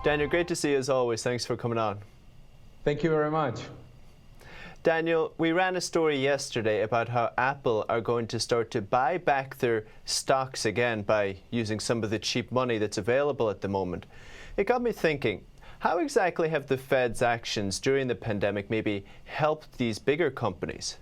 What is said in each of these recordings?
Daniel, great to see you as always. Thanks for coming on. Thank you very much. Daniel, we ran a story yesterday about how Apple are going to start to buy back their stocks again by using some of the cheap money that's available at the moment. It got me thinking, how exactly have the Fed's actions during the pandemic maybe helped these bigger companies?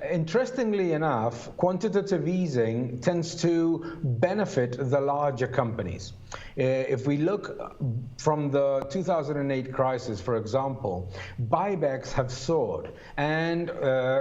Interestingly enough, quantitative easing tends to benefit the larger companies. If we look from the 2008 crisis, for example, buybacks have soared, and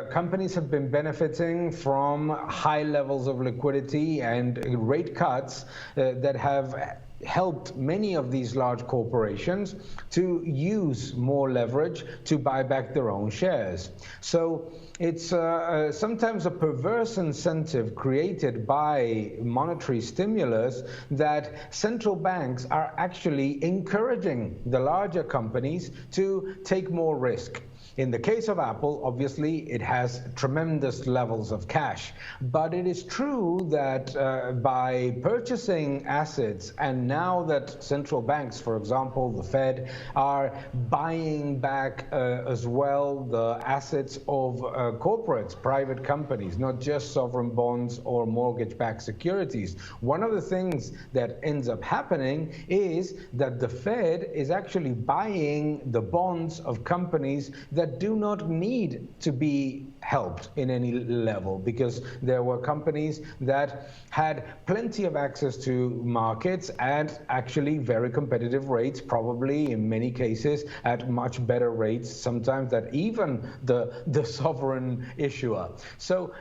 companies have been benefiting from high levels of liquidity and rate cuts that have helped many of these large corporations to use more leverage to buy back their own shares. So it's sometimes a perverse incentive created by monetary stimulus that central banks are actually encouraging the larger companies to take more risk. In the case of Apple, obviously, it has tremendous levels of cash. But it is true that by purchasing assets, and now that central banks, for example, the Fed, are buying back as well the assets of corporates, private companies, not just sovereign bonds or mortgage-backed securities. One of the things that ends up happening is that the Fed is actually buying the bonds of companies that do not need to be helped in any level, because there were companies that had plenty of access to markets at actually very competitive rates, probably in many cases at much better rates, sometimes that even the sovereign issuer. So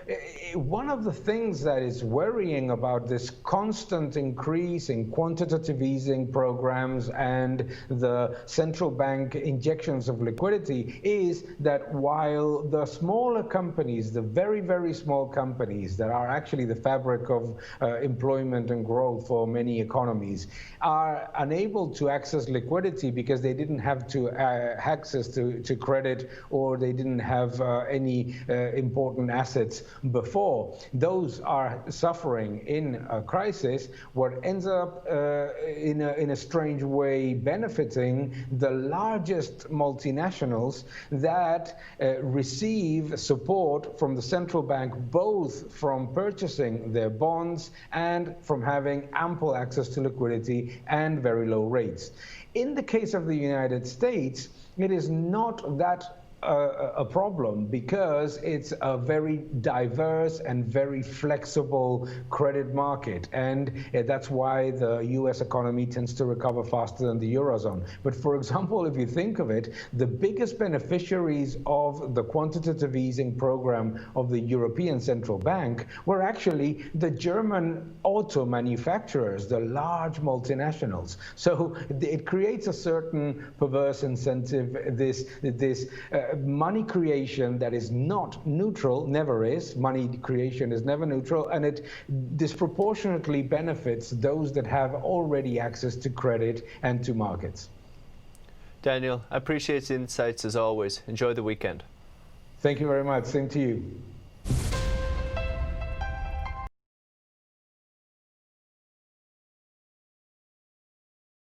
one of the things that is worrying about this constant increase in quantitative easing programs and the central bank injections of liquidity is that while the smaller companies, the very, very small companies that are actually the fabric of employment and growth for many economies, are unable to access liquidity because they didn't have to access to credit, or they didn't have any important assets before. Those are suffering in a crisis. What ends up in a strange way benefiting the largest multinationals that receive support from the central bank, both from purchasing their bonds and from having ample access to liquidity and very low rates. In the case of the United States, it is not that a problem, because it's a very diverse and very flexible credit market, and that's why the US economy tends to recover faster than the Eurozone. But for example, if you think of it, the biggest beneficiaries of the quantitative easing program of the European Central Bank were actually the German auto manufacturers, the large multinationals. So it creates a certain perverse incentive, this money creation that is not neutral, never is. Money creation is never neutral, and it disproportionately benefits those that have already access to credit and to markets. Daniel, I appreciate the insights as always. Enjoy the weekend. Thank you very much. Same to you.